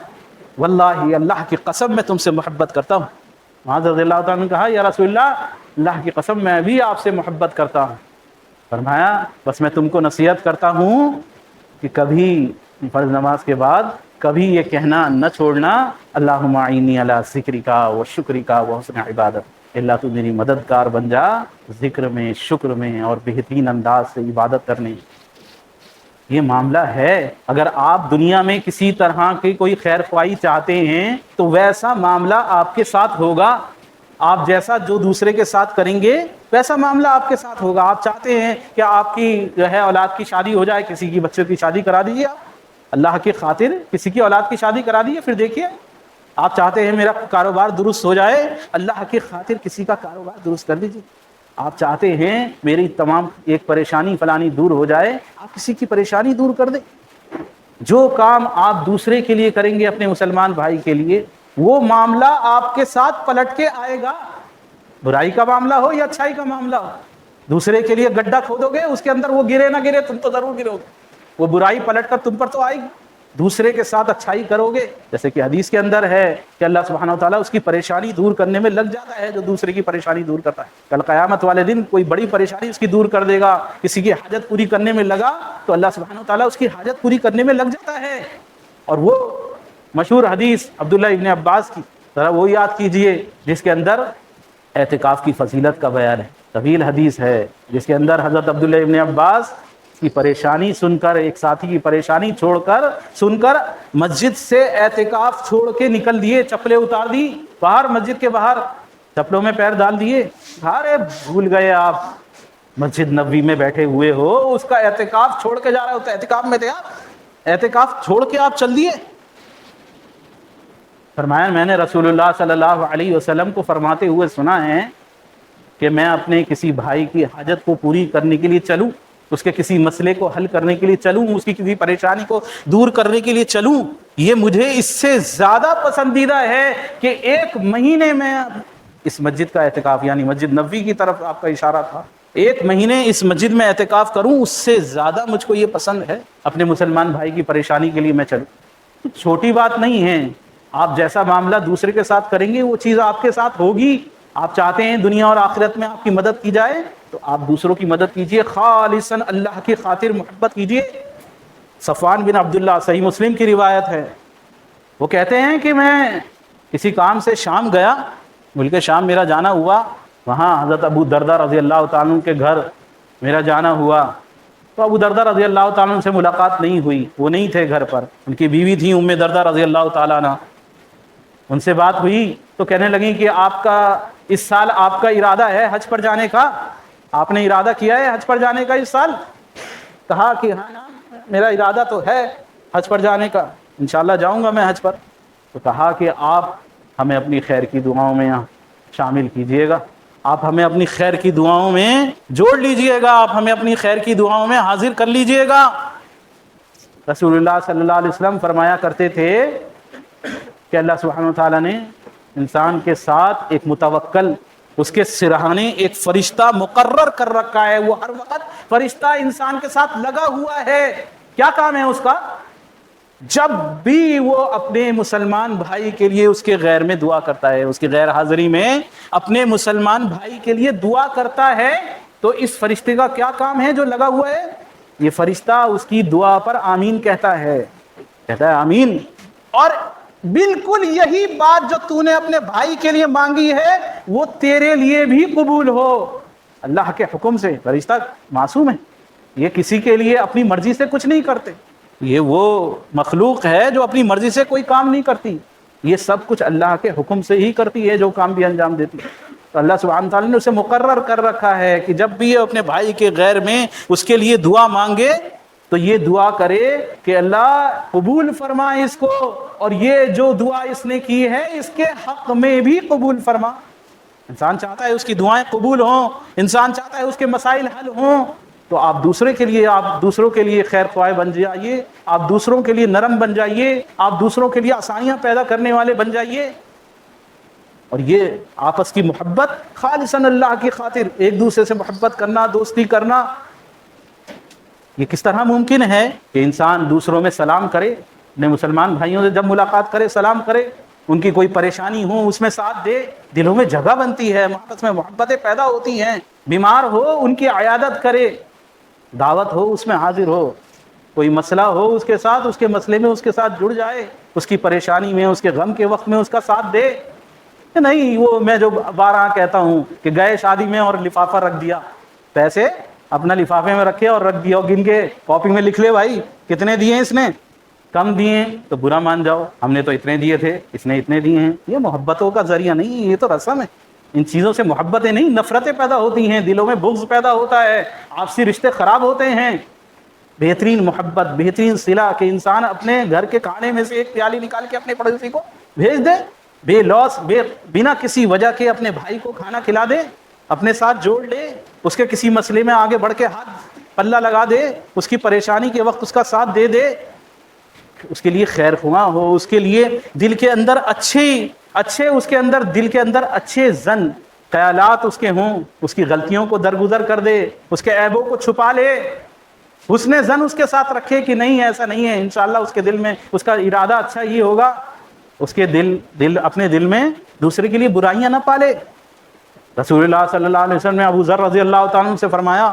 واللہ اللہ کی قسم میں تم سے محبت کرتا ہوں۔ معاذ رضی اللہ تعالیٰ عنہ نے کہا یا رسول اللہ کی قسم میں بھی آپ سے محبت کرتا ہوں۔ فرمایا بس میں تم کو نصیحت کرتا ہوں کہ کبھی فرض نماز کے بعد کبھی یہ کہنا نہ چھوڑنا اللہم اعنی علی ذکرک و شکرک و حسن عبادت، اللہ تو میری مددگار بن جا ذکر میں، شکر میں اور بہترین انداز سے عبادت کرنے۔ یہ معاملہ ہے، اگر آپ دنیا میں کسی طرح کی کوئی خیر خواہی چاہتے ہیں تو ویسا معاملہ آپ کے ساتھ ہوگا، آپ جیسا جو دوسرے کے ساتھ کریں گے ویسا معاملہ آپ کے ساتھ ہوگا۔ آپ چاہتے ہیں کہ آپ کی جو ہے اولاد کی شادی ہو جائے، کسی کی بچوں کی شادی کرا دیجیے، آپ اللہ کی خاطر کسی کی اولاد کی شادی کرا دیجیے، پھر دیکھیے۔ آپ چاہتے ہیں میرا کاروبار درست ہو جائے، اللہ کی خاطر کسی کا کاروبار درست کر دیجیے۔ آپ چاہتے ہیں میری تمام ایک پریشانی فلانی دور ہو جائے، آپ کسی کی پریشانی دور کر دیں۔ جو کام آپ دوسرے کے لیے کریں گے اپنے مسلمان بھائی کے لیے، وہ معاملہ آپ کے ساتھ پلٹ کے آئے گا، برائی کا معاملہ ہو یا اچھائی کا معاملہ ہو۔ دوسرے کے لیے گڈھا کھودو گے، اس کے اندر وہ گرے نہ گرے تم تو ضرور گرو گے، وہ برائی پلٹ کر تم پر تو آئے گی۔ دوسرے کے ساتھ اچھائی کرو گے، جیسے کہ حدیث کے اندر ہے کہ اللہ سبحانہ و تعالیٰ اس کی پریشانی دور کرنے میں لگ جاتا ہے جو دوسرے کی پریشانی دور کرتا ہے۔ کل قیامت والے دن کوئی بڑی پریشانی اس کی دور کر دے گا، کسی کی حاجت پوری کرنے میں لگا تو اللہ سبحانہ و تعالیٰ اس کی حاجت پوری کرنے میں لگ جاتا ہے۔ اور وہ مشہور حدیث عبداللہ ابن عباس کی ذرا وہ یاد کیجئے جس کے اندر اعتکاف کی فضیلت کا بیان ہے، طویل حدیث ہے جس کے اندر حضرت عبداللہ ابن عباس کی پریشانی سن کر، ایک ساتھی کی پریشانی چھوڑ کر سن کر مسجد سے اعتکاف چھوڑ کے نکل دیے، چپلیں اتار دی، باہر مسجد کے باہر چپلوں میں پیر ڈال دیے۔ ارے بھول گئے آپ مسجد نبوی میں بیٹھے ہوئے ہو، اس کا اعتکاف چھوڑ کے جا رہے ہوتے، اعتکاف میں تھے آپ، اعتکاف چھوڑ کے آپ چل دیے۔ فرمایا میں نے رسول اللہ صلی اللہ علیہ وسلم کو فرماتے ہوئے سنا ہے کہ میں اپنے کسی بھائی کی حاجت کو پوری کرنے کے لیے چلوں، اس کے کسی مسئلے کو حل کرنے کے لیے چلوں، اس کی کسی پریشانی کو دور کرنے کے لیے چلوں، یہ مجھے اس سے زیادہ پسندیدہ ہے کہ 1 مہینے میں اس مسجد کا اعتکاف، یعنی مسجد نبوی کی طرف آپ کا اشارہ تھا، 1 مہینے اس مسجد میں اعتکاف کروں، اس سے زیادہ مجھ کو یہ پسند ہے اپنے مسلمان بھائی کی پریشانی کے لیے میں چلوں۔ تو چھوٹی بات نہیں ہے، آپ جیسا معاملہ دوسرے کے ساتھ کریں گے وہ چیز آپ کے ساتھ ہوگی۔ آپ چاہتے ہیں دنیا اور آخرت میں آپ کی مدد کی جائے تو آپ دوسروں کی مدد کیجئے، خالصاً اللہ کی خاطر محبت کیجئے۔ صفوان بن عبداللہ، صحیح مسلم کی روایت ہے، وہ کہتے ہیں کہ میں کسی کام سے شام گیا، ملک شام میرا جانا ہوا، وہاں حضرت ابو دردہ رضی اللہ تعالیٰ عنہ کے گھر میرا جانا ہوا، تو ابو دردہ رضی اللہ تعالیٰ عنہ سے ملاقات نہیں ہوئی، وہ نہیں تھے گھر پر، ان کی بیوی تھیں ام دردہ رضی اللہ تعالیٰ عنہ، ان سے بات ہوئی تو کہنے لگیں کہ آپ کا اس سال آپ کا ارادہ ہے حج پر جانے کا، آپ نے ارادہ کیا ہے حج پر جانے کا اس سال؟ کہا کہ ہاں میرا ارادہ تو ہے حج پر جانے کا، انشاءاللہ جاؤں گا میں حج پر۔ تو کہا کہ آپ ہمیں اپنی خیر کی دعاؤں میں شامل کیجئے گا، آپ ہمیں اپنی خیر کی دعاؤں میں جوڑ لیجئے گا، آپ ہمیں اپنی خیر کی دعاؤں میں حاضر کر لیجئے گا۔ رسول اللہ صلی اللہ علیہ وسلم فرمایا کرتے تھے کہ اللہ سبحانہ وتعالیٰ نے انسان کے ساتھ ایک متوکل، اس کے سرہانے ایک فرشتہ مقرر کر رکھا ہے، وہ ہر وقت فرشتہ انسان کے ساتھ لگا ہوا ہے۔ کیا کام ہے اس کا؟ جب بھی وہ اپنے مسلمان بھائی کے لیے اس کے غیر میں دعا کرتا ہے، اس کی غیر حاضری میں اپنے مسلمان بھائی کے لیے دعا کرتا ہے، تو اس فرشتے کا کیا کام ہے جو لگا ہوا ہے؟ یہ فرشتہ اس کی دعا پر آمین کہتا ہے آمین۔ اور بالکل یہی بات جو تو نے اپنے بھائی کے لیے مانگی ہے وہ تیرے لیے بھی قبول ہو، اللہ کے حکم سے۔ فرشتہ معصوم ہے، یہ کسی کے لیے اپنی مرضی سے کچھ نہیں کرتے، یہ وہ مخلوق ہے جو اپنی مرضی سے کوئی کام نہیں کرتی، یہ سب کچھ اللہ کے حکم سے ہی کرتی ہے جو کام بھی انجام دیتی ہے۔ تو اللہ سبحانہ تعالیٰ نے اسے مقرر کر رکھا ہے کہ جب بھی یہ اپنے بھائی کے غیر میں اس کے لیے دعا مانگے تو یہ دعا کرے کہ اللہ قبول فرما اس کو، اور یہ جو دعا اس نے کی ہے اس کے حق میں بھی قبول فرما۔ انسان چاہتا ہے اس کی دعائیں قبول ہوں، انسان چاہتا ہے اس کے مسائل حل ہوں، تو آپ دوسروں کے لیے خیر خواہ بن جائیے، آپ دوسروں کے لیے نرم بن جائیے، آپ دوسروں کے لیے آسانیاں پیدا کرنے والے بن جائیے۔ اور یہ آپس کی محبت خالصاً اللہ کی خاطر، ایک دوسرے سے محبت کرنا، دوستی کرنا، یہ کس طرح ممکن ہے کہ انسان دوسروں میں سلام کرے، اپنے مسلمان بھائیوں سے جب ملاقات کرے سلام کرے، ان کی کوئی پریشانی ہو اس میں ساتھ دے، دلوں میں جگہ بنتی ہے، آپس میں محبتیں پیدا ہوتی ہیں، بیمار ہو ان کی عیادت کرے، دعوت ہو اس میں حاضر ہو، کوئی مسئلہ ہو اس کے ساتھ، اس کے مسئلے میں اس کے ساتھ جڑ جائے، اس کی پریشانی میں، اس کے غم کے وقت میں اس کا ساتھ دے۔ نہیں وہ میں جو بارہا کہتا ہوں کہ گئے شادی میں اور لفافہ رکھ دیا، پیسے اپنا لفافے میں رکھے اور رکھ دیا، اور گن کے کاپی میں لکھ لے بھائی کتنے دیے اس نے، کم دیے تو برا مان جاؤ، ہم نے تو اتنے دیے تھے، اس نے اتنے دیے ہیں۔ یہ محبتوں کا ذریعہ نہیں، یہ تو رسم ہے۔ ان چیزوں سے محبتیں نہیں، نفرتیں پیدا ہوتی ہیں، دلوں میں بغض پیدا ہوتا ہے، آپسی رشتے خراب ہوتے ہیں۔ بہترین محبت، بہترین صلہ کہ انسان اپنے گھر کے کھانے میں سے ایک پیالی نکال کے اپنے پڑوسی کو بھیج دے، بے لوس، بنا کسی وجہ کے اپنے بھائی کو کھانا کھلا دے، اپنے ساتھ جوڑ لے، اس کے کسی مسئلے میں آگے بڑھ کے ہاتھ پلہ لگا دے، اس کی پریشانی کے وقت اس کا ساتھ دے دے، اس کے لیے خیر خواہ ہو، اس کے لیے دل کے اندر اچھے اس کے اندر دل کے اندر اچھے زن، خیالات اس کے ہوں، اس کی غلطیوں کو درگزر کر دے، اس کے عیبوں کو چھپا لے، حسن ظن اس کے ساتھ رکھے کہ نہیں ایسا نہیں ہے، انشاءاللہ اس کے دل میں اس کا ارادہ اچھا ہی ہوگا، اس کے دل اپنے دل میں دوسرے کے لیے برائیاں نہ پالے۔ رسول اللہ صلی اللہ علیہ وسلم نے ابو ذر رضی اللہ تعالیٰ عنہ سے فرمایا،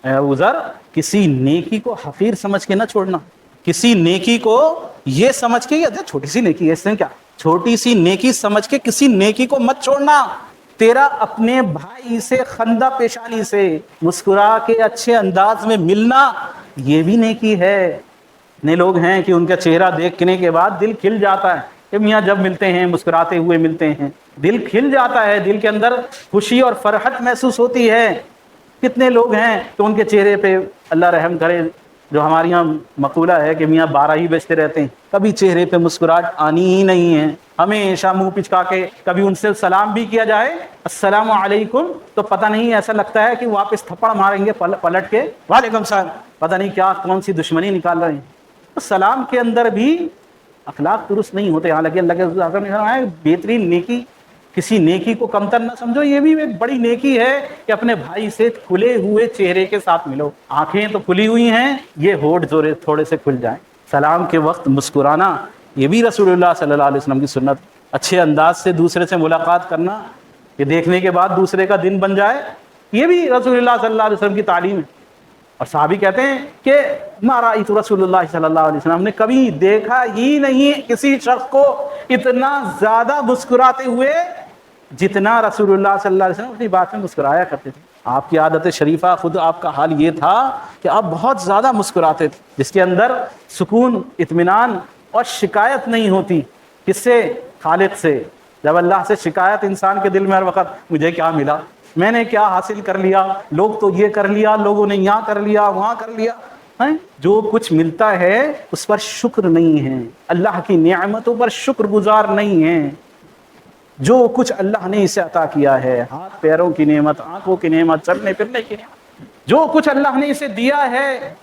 اے ابو ذر، کسی نیکی کو حقیر سمجھ کے نہ چھوڑنا، کسی نیکی کو یہ سمجھ کے چھوٹی سی نیکی ہے، اس نے کیا، چھوٹی سی نیکی سمجھ کے کسی نیکی کو مت چھوڑنا۔ تیرا اپنے بھائی سے خندہ پیشانی سے مسکرا کے اچھے انداز میں ملنا، یہ بھی نیکی ہے۔ اتنے لوگ ہیں کہ ان کا چہرہ دیکھنے کے بعد دل کھل جاتا ہے کہ میاں جب ملتے ہیں مسکراتے ہوئے ملتے ہیں، دل کھل جاتا ہے، دل کے اندر خوشی اور فرحت محسوس ہوتی ہے۔ کتنے لوگ ہیں کہ ان کے چہرے پہ اللہ رحم کرے، جو ہمارے یہاں مقولہ ہے کہ میاں 12 ہی بجتے رہتے ہیں، کبھی چہرے پہ مسکراہٹ آنی ہی نہیں ہے، ہمیشہ منہ پچکا کے، کبھی ان سے سلام بھی کیا جائے السلام علیکم تو پتہ نہیں ایسا لگتا ہے کہ واپس تھپڑ ماریں گے پلٹ کے، وعلیکم السلام، پتہ نہیں کیا کون سی دشمنی نکال رہے ہیں۔ سلام کے اندر بھی اخلاق درست نہیں ہوتے، حالانکہ اللہ کے رسول صلی اللہ علیہ وسلم نے فرمایا بہترین نیکی، کسی نیکی کو کمتر نہ سمجھو، یہ بھی ایک بڑی نیکی ہے کہ اپنے بھائی سے کھلے ہوئے چہرے کے ساتھ ملو۔ آنکھیں تو کھلی ہوئی ہیں، یہ ہونٹ تھوڑے سے کھل جائیں۔ سلام کے وقت مسکرانا، یہ بھی رسول اللہ صلی اللہ علیہ وسلم کی سنت۔ اچھے انداز سے دوسرے سے ملاقات کرنا، یہ دیکھنے کے بعد دوسرے کا دن بن جائے، یہ بھی رسول اللہ صلی اللہ علیہ وسلم کی تعلیم ہے۔ اور صحابی کہتے ہیں کہ ما رأیت رسول اللہ صلی اللہ علیہ وسلم نے کبھی دیکھا ہی نہیں کسی شخص کو اتنا زیادہ مسکراتے ہوئے جتنا رسول اللہ صلی اللہ علیہ وسلم اپنی بات میں مسکرایا کرتے تھے۔ آپ کی عادت شریفہ، خود آپ کا حال یہ تھا کہ آپ بہت زیادہ مسکراتے تھے، جس کے اندر سکون، اطمینان اور شکایت نہیں ہوتی۔ کس سے؟ خالق سے۔ جب اللہ سے شکایت انسان کے دل میں ہر وقت، مجھے کیا ملا، میں نے کیا حاصل کر لیا، لوگ تو یہ کر لیا، لوگوں نے یہاں کر لیا، وہاں کر لیا، جو کچھ ملتا ہے اس پر شکر نہیں ہے، اللہ کی نعمتوں پر شکر گزار نہیں ہے۔ جو کچھ اللہ نے اسے عطا کیا ہے، ہاتھ پیروں کی نعمت، آنکھوں کی نعمت، چلنے پھرنے کی نعمت، جو کچھ اللہ نے اسے دیا ہے،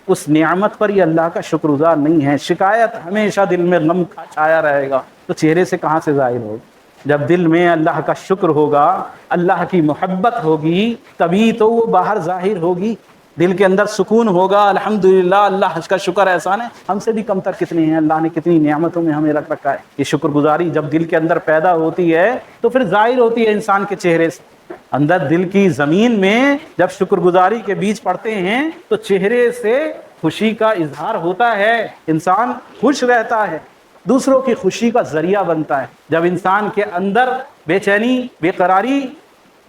اس نعمت پر یہ اللہ کا شکر گزار نہیں ہے۔ شکایت ہمیشہ دل میں غم کا چھایا رہے گا، تو چہرے سے کہاں سے ظاہر ہوگا؟ جب دل میں اللہ کا شکر ہوگا، اللہ کی محبت ہوگی، تبھی تو وہ باہر ظاہر ہوگی۔ دل کے اندر سکون ہوگا، الحمدللہ اللہ کا شکر احسان ہے، ہم سے بھی کمتر کتنے ہیں، اللہ نے کتنی نعمتوں میں ہمیں رکھ رکھا ہے۔ یہ شکر گزاری جب دل کے اندر پیدا ہوتی ہے تو پھر ظاہر ہوتی ہے انسان کے چہرے سے۔ اندر دل کی زمین میں جب شکر گزاری کے بیج پڑتے ہیں تو چہرے سے خوشی کا اظہار ہوتا ہے، انسان خوش رہتا ہے، دوسروں کی خوشی کا ذریعہ بنتا ہے۔ جب انسان کے اندر بے چینی، بے قراری،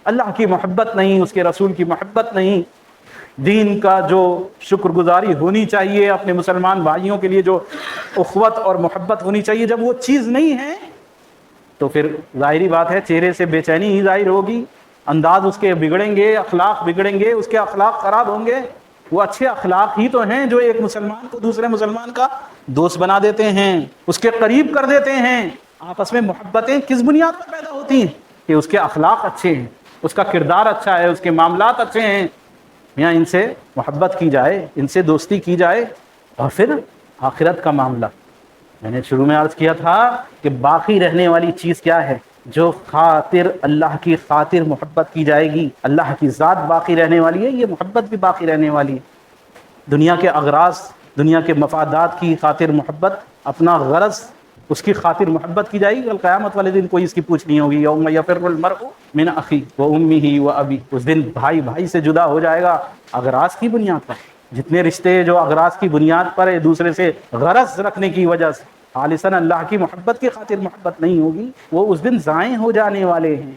اللہ کی محبت نہیں، اس کے رسول کی محبت نہیں، دین کا جو شکر گزاری ہونی چاہیے، اپنے مسلمان بھائیوں کے لیے جو اخوت اور محبت ہونی چاہیے، جب وہ چیز نہیں ہے تو پھر ظاہری بات ہے چہرے سے بے چینی ہی ظاہر ہوگی، انداز اس کے بگڑیں گے، اخلاق بگڑیں گے، اس کے اخلاق خراب ہوں گے۔ وہ اچھے اخلاق ہی تو ہیں جو ایک مسلمان کو دوسرے مسلمان کا دوست بنا دیتے ہیں، اس کے قریب کر دیتے ہیں۔ آپس میں محبتیں کس بنیاد پر پیدا ہوتی ہیں؟ کہ اس کے اخلاق اچھے ہیں، اس کا کردار اچھا ہے، اس کے معاملات اچھے ہیں، یہاں ان سے محبت کی جائے، ان سے دوستی کی جائے۔ اور پھر آخرت کا معاملہ، میں نے شروع میں عرض کیا تھا کہ باقی رہنے والی چیز کیا ہے؟ جو خاطر اللہ کی خاطر محبت کی جائے گی، اللہ کی ذات باقی رہنے والی ہے، یہ محبت بھی باقی رہنے والی ہے۔ دنیا کے اغراض، دنیا کے مفادات کی خاطر محبت، اپنا غرض اس کی خاطر محبت کی جائے گی، کل قیامت والے دن کوئی اس کی پوچھ نہیں ہوگی۔ یوم یفر المرء من اخیہ وامہ وابیہ، اس دن بھائی بھائی سے جدا ہو جائے گا اغراض کی بنیاد پر۔ جتنے رشتے جو اغراض کی بنیاد پر ایک دوسرے سے غرض رکھنے کی وجہ سے خالصاً اللہ کی محبت کی خاطر محبت نہیں ہوگی، وہ اس دن ضائع ہو جانے والے ہیں،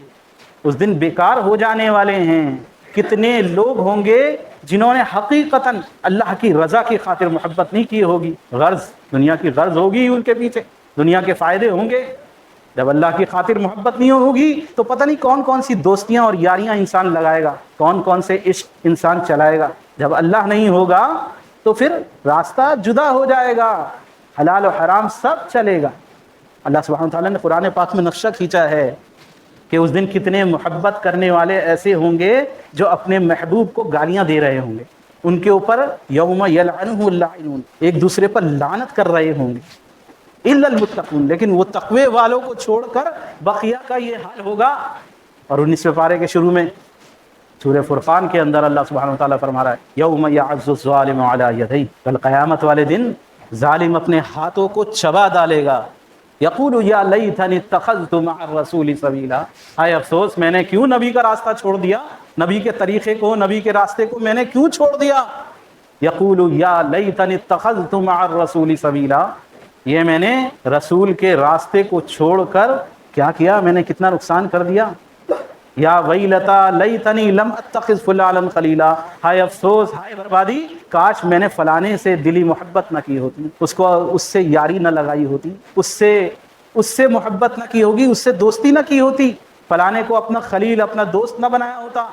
اس دن بیکار ہو جانے والے ہیں۔ کتنے لوگ ہوں گے جنہوں نے حقیقتاً اللہ کی رضا کی خاطر محبت نہیں کی ہوگی، غرض دنیا کی غرض ہوگی ان کے پیچھے، دنیا کے فائدے ہوں گے۔ جب اللہ کی خاطر محبت نہیں ہوگی تو پتہ نہیں کون کون سی دوستیاں اور یاریاں انسان لگائے گا، کون کون سے عشق انسان چلائے گا۔ جب اللہ نہیں ہوگا تو پھر راستہ جدا ہو جائے گا، حلال و حرام سب چلے گا۔ اللہ سبحانہ وتعالیٰ نے قرآن پاک میں نقشہ کھینچا ہے کہ اس دن کتنے محبت کرنے والے ایسے ہوں گے جو اپنے محبوب کو گالیاں دے رہے ہوں گے، ان کے اوپر یوم یلعنہ اللاعنون، ایک دوسرے پر لعنت کر رہے ہوں گے، الا المتقون، لیکن وہ تقوی والوں کو چھوڑ کر بقیہ کا یہ حال ہوگا اور 19ویں پارے کے شروع میں سورہ فرقان کے اندر اللہ سبحانہ و تعالیٰ فرما رہا ہے یوم یعض الظالم علی یدیہ، کل قیامت والے دن ظالم اپنے ہاتھوں کو چبا ڈالے گا، یقول یا لیتنی اتخذت مع الرسول سبیلا، ہائے افسوس میں نے کیوں نبی کا راستہ چھوڑ دیا، نبی کے طریقے کو، نبی کے راستے کو میں نے کیوں چھوڑ دیا، یقول یا لیتنی اتخذت مع الرسول سبیلا، یہ میں نے رسول کے راستے کو چھوڑ کر کیا کیا، میں نے کتنا نقصان کر دیا، یا ویلتا لیتنی لم اتخذ فلانا خلیلا، ہائے افسوس، ہائے بربادی، کاش میں نے فلانے سے دلی محبت نہ کی ہوتی، اس سے یاری نہ لگائی ہوتی، اس سے محبت نہ کی ہوگی، اس سے دوستی نہ کی ہوتی، فلانے کو اپنا خلیل، اپنا دوست نہ بنایا ہوتا،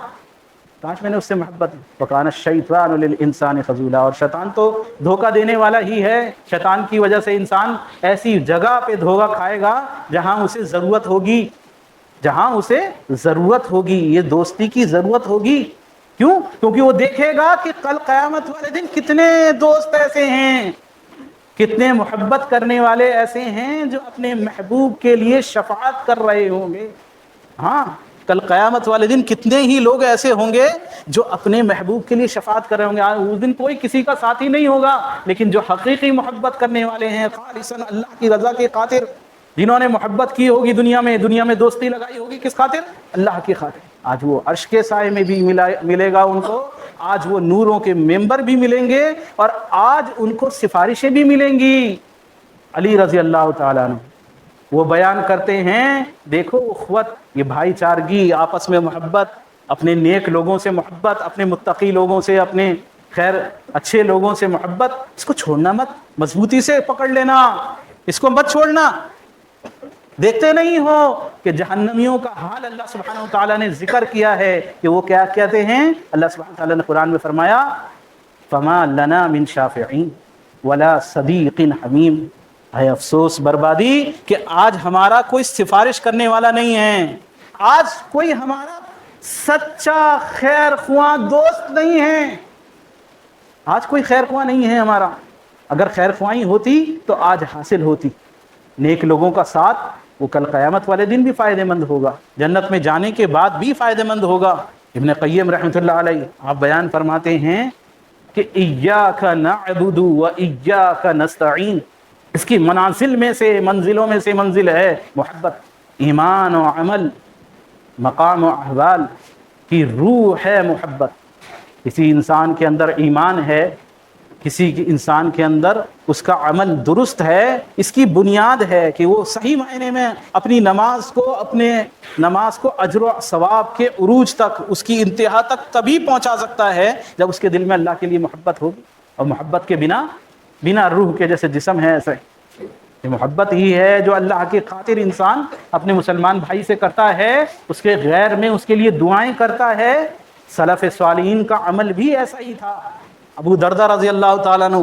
کاش میں نے اس سے محبت۔ وَكَانَ الشَّيْطَانُ لِلْإِنسَانِ خَذُولًا، اور شیطان تو دھوکہ دینے والا ہی ہے، شیطان کی وجہ سے انسان ایسی جگہ پہ دھوکہ کھائے گا جہاں اسے ضرورت ہوگی، جہاں اسے ضرورت ہوگی، یہ دوستی کی ضرورت ہوگی، کیوں؟ کیونکہ وہ دیکھے گا کہ کل قیامت والے دن کتنے دوست ایسے ہیں، کتنے محبت کرنے والے ایسے ہیں جو اپنے محبوب کے لیے شفاعت کر رہے ہوں گے۔ ہاں، کل قیامت والے دن کتنے ہی لوگ ایسے ہوں گے جو اپنے محبوب کے لیے شفاعت کر رہے ہوں گے، اس دن کوئی کسی کا ساتھی نہیں ہوگا، لیکن جو حقیقی محبت کرنے والے ہیں، خالصاً اللہ کی رضا کی خاطر، جنہوں نے محبت کی ہوگی دنیا میں دوستی لگائی ہوگی، کس خاطر؟ اللہ کی خاطر، آج وہ عرش کے سائے میں بھی ملے گا ان کو، آج وہ نوروں کے ممبر بھی ملیں گے، اور آج ان کو سفارشیں بھی ملیں گی۔ علی رضی اللہ تعالیٰ عنہ وہ بیان کرتے ہیں، دیکھو اخوت، یہ بھائی چارگی، آپس میں محبت، اپنے نیک لوگوں سے محبت، اپنے متقی لوگوں سے، اپنے خیر اچھے لوگوں سے محبت، اس کو چھوڑنا مت، مضبوطی سے پکڑ لینا، اس کو مت چھوڑنا۔ دیکھتے نہیں ہو کہ جہنمیوں کا حال اللہ سبحانہ و تعالیٰ نے ذکر کیا ہے کہ وہ کیا کہتے ہیں؟ اللہ سبحانہ و تعالیٰ نے قرآن میں فرمایا فَمَا لَنَا مِن شَافِعِينَ وَلَا صَدِيقٍ حَمِيمٍ، ہے افسوس، بربادی کہ آج ہمارا کوئی سفارش کرنے والا نہیں ہے، آج کوئی ہمارا سچا خیر خواہ دوست نہیں ہے، آج کوئی خیر خواہ نہیں ہے ہمارا، اگر خیر خواہی ہوتی تو آج حاصل ہوتی، نیک لوگوں کا ساتھ وہ کل قیامت والے دن بھی فائدہ مند ہوگا، جنت میں جانے کے بعد بھی فائدہ مند ہوگا۔ ابن قیم رحمۃ اللہ علیہ آپ بیان فرماتے ہیں کہ ایاک نعبد و ایاک نستعین، اس کی منازل میں سے، منزلوں میں سے منزل ہے محبت، ایمان و عمل، مقام و احوال کی روح ہے محبت۔ کسی انسان کے اندر ایمان ہے، کسی انسان کے اندر اس کا عمل درست ہے، اس کی بنیاد ہے کہ وہ صحیح معنی میں اپنی نماز کو اجر و ثواب کے عروج تک، اس کی انتہا تک تبھی پہنچا سکتا ہے جب اس کے دل میں اللہ کے لیے محبت ہوگی، اور محبت کے بنا روح کے جیسے جسم ہے، ایسے یہ محبت ہی ہے جو اللہ کی خاطر انسان اپنے مسلمان بھائی سے کرتا ہے، اس کے غیر میں اس کے لیے دعائیں کرتا ہے۔ سلف صالحین کا عمل بھی ایسا ہی تھا۔ ابو دردہ رضی اللہ تعالیٰ عنہ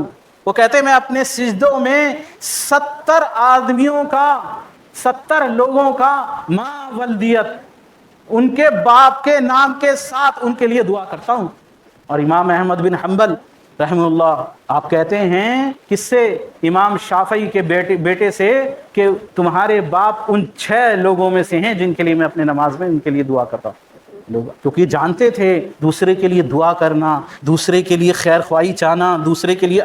وہ کہتے میں اپنے سجدوں میں 70 آدمیوں کا، 70 لوگوں کا ماں ولدیت، ان کے باپ کے نام کے ساتھ ان کے لیے دعا کرتا ہوں۔ اور امام احمد بن حنبل رحمہ اللہ آپ کہتے ہیں کس سے؟ امام شافعی کے بیٹے سے کہ تمہارے باپ ان 6 لوگوں میں سے ہیں جن کے لیے میں اپنے نماز میں ان کے لیے دعا کرتا ہوں۔ لوگ کیونکہ جانتے تھے دوسرے کے لیے دعا کرنا، دوسرے کے لیے خیر خواہی چاہنا، دوسرے کے لیے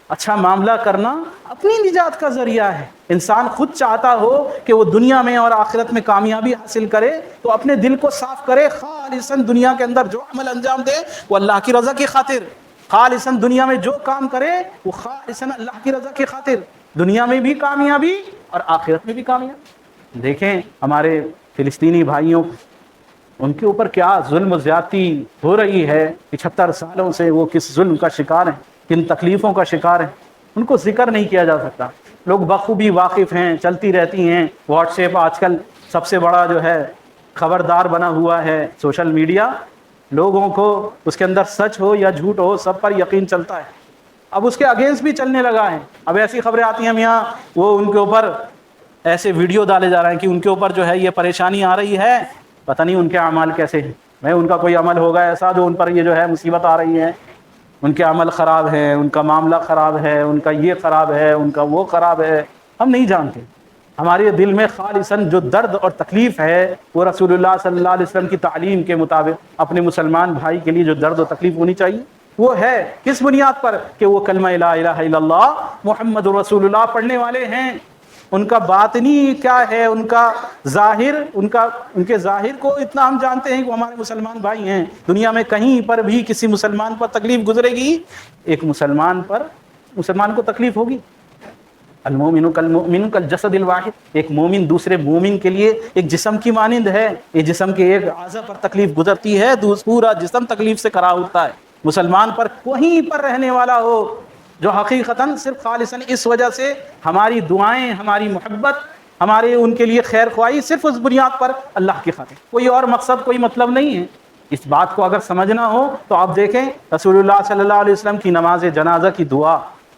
اچھا معاملہ کرنا اپنی نجات کا ذریعہ ہے۔ انسان خود چاہتا ہو کہ وہ دنیا میں اور آخرت میں کامیابی حاصل کرے تو اپنے دل کو صاف کرے، خالصاً دنیا کے اندر جو عمل انجام دے وہ اللہ کی رضا کی خاطر، خالصاً دنیا میں جو کام کرے وہ خالصاً اللہ کی رضا کی خاطر، دنیا میں بھی کامیابی اور آخرت میں بھی کامیابی۔ دیکھیں ہمارے فلسطینی بھائیوں، ان کے اوپر کیا ظلم و زیادتی ہو رہی ہے، 75 سالوں سے وہ کس ظلم کا شکار ہیں، کن تکلیفوں کا شکار ہیں، ان کو ذکر نہیں کیا جا سکتا۔ لوگ بخوبی واقف ہیں، چلتی رہتی ہیں، واٹس ایپ آج کل سب سے بڑا جو ہے خبردار بنا ہوا ہے، سوشل میڈیا، لوگوں کو اس کے اندر سچ ہو یا جھوٹ ہو سب پر یقین چلتا ہے، اب اس کے اگینسٹ بھی چلنے لگا ہے۔ اب ایسی خبریں آتی ہیں ہم یہاں، وہ ان کے اوپر ایسے ویڈیو ڈالے جا رہے ہیں کہ ان کے اوپر جو ہے یہ پریشانی آ رہی ہے، پتہ نہیں ان کے اعمال کیسے ہیں، میں ان کا کوئی عمل ہوگا ایسا جو ان پر یہ جو ہے مصیبت آ رہی ہے، ان کے عمل خراب ہیں، ان کا معاملہ خراب ہے، ان کا یہ خراب ہے، ان کا وہ خراب ہے، ہم نہیں جانتے۔ ہمارے دل میں خالصاً جو درد اور تکلیف ہے وہ رسول اللہ صلی اللہ علیہ وسلم کی تعلیم کے مطابق اپنے مسلمان بھائی کے لیے جو درد و تکلیف ہونی چاہیے وہ ہے کس بنیاد پر کہ وہ کلمہ لا الہ الا اللہ محمد رسول اللہ پڑھنے والے ہیں. ان کا باطنی کیا ہے، ان کا ظاہر، ان کے ظاہر کو اتنا ہم جانتے ہیں کہ وہ ہمارے مسلمان بھائی ہیں. دنیا میں کہیں پر بھی کسی مسلمان پر تکلیف گزرے گی، ایک مسلمان کو تکلیف ہوگی. المومن کالمؤمن کالجسد الواحد، ایک مومن دوسرے مومن کے لیے ایک جسم کی مانند ہے. یہ جسم کے ایک اعضا پر تکلیف گزرتی ہے پورا جسم تکلیف سے کرا ہوتا ہے. مسلمان پر کہیں پر رہنے والا ہو جو حقیقتاً صرف خالصاً اس وجہ سے ہماری دعائیں، ہماری محبت، ہمارے ان کے لیے خیر خواہی صرف اس بنیاد پر اللہ کی خاطر، کوئی اور مقصد کوئی مطلب نہیں ہے. اس بات کو اگر سمجھنا ہو تو آپ دیکھیں رسول اللہ صلی اللہ علیہ وسلم کی نماز جنازہ کی دعا،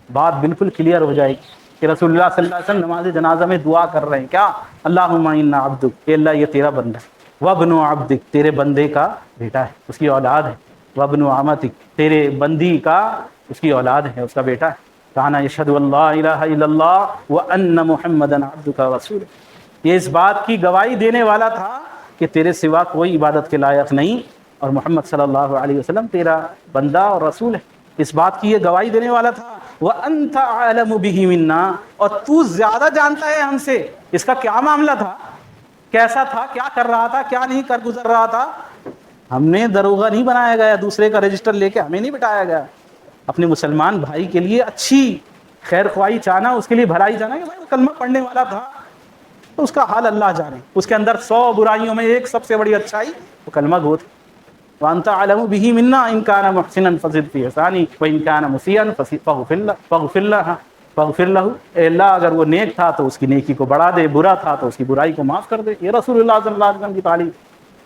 بات بالکل کلیئر ہو جائے گی کہ رسول اللہ صلی اللہ علیہ وسلم نماز جنازہ میں دعا کر رہے ہیں کیا؟ اللہم انا عبدک، اے اللہ یہ تیرا بندہ ہے، وابن عبدک تیرے بندے کا بیٹا ہے، اس کی اولاد ہے، وابن امتک تیرے بندی کا اس کی اولاد ہے، اس کا بیٹا ہے. کانا یشہد اللہ الہ الا اللہ وان محمدا عبدک ورسولہ، یہ اس بات کی گواہی دینے والا تھا کہ تیرے سوا کوئی عبادت کے لائق نہیں اور محمد صلی اللہ علیہ وسلم تیرا بندہ اور رسول ہے. اس بات کی یہ گواہی دینے والا تھا. وَأَنْتَ أَعْلَمُ بِهِ مِنَّا، اور تو زیادہ جانتا ہے ہم سے اس کا کیا معاملہ تھا، کیسا تھا، کیا کر رہا تھا، کیا نہیں کر گزر رہا تھا. ہم نے دروغہ نہیں بنایا گیا، دوسرے کا رجسٹر لے کے ہمیں نہیں بٹایا گیا. اپنے مسلمان بھائی کے لیے اچھی خیر خواہی چاہنا، اس کے لیے بھلائی چاہنا کہ بھائی وہ کلمہ پڑھنے والا تھا تو اس کا حال اللہ جانے، اس کے اندر 100 برائیوں میں ایک سب سے بڑی اچھائی وہ کلمہ گو تھی. وَأَنْتَ أَعْلَمُ بِهِ مِنَّا إِنْ كَانَ مُحْسِنًا فَزِدْ فِي إِحْسَانِهِ وَإِنْ كَانَ مُسِيئًا فَاغْفِرْ لَهُ، اے اللہ اگر وہ نیک تھا تو اس کی نیکی کو بڑھا دے، برا تھا تو اس کی برائی کو معاف کر دے. یہ رسول اللہ صلی اللہ علیہ وسلم کی تعلیم.